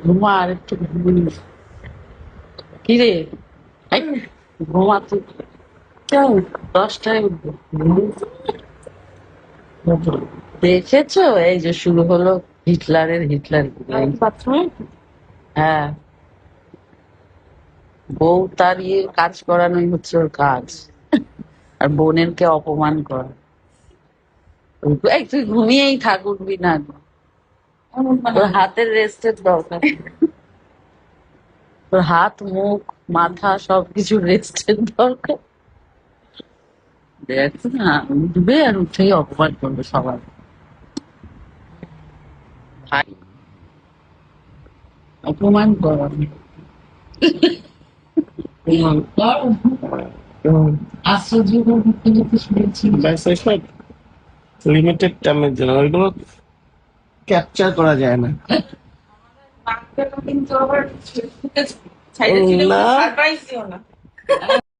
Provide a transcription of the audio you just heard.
ঘুমা আর একটু ঘুমিয়ে। কি রে? এই, ঘুমাতে 10টায় উঠবো। দেখেছো, এই যে শুরু হলো হিটলার। বাথরুমে হ্যাঁ, বউ তার কাজ করানোই হচ্ছে ওর কাজ, আর বোনেরকে অপমান করা। এই তুই ঘুমিয়েই থাক, উঠবি না। এমন তোর হাতের রেস্টের দরকার, তোর হাত মুখ মাথা সবকিছু রেস্টের দরকার। দেখ না, উঠবে আর উঠেই অপমান করবে সবার। ভাই, অপমান কর। আশ্চর্য শুনেছি। ব্যাস এইসব লিমিটেড টাইমের জন্য, ওইগুলো ক্যাপচার করা যায় না। কিন্তু আবার ছাইড়া ছিল না। সারপ্রাইজ দিও না।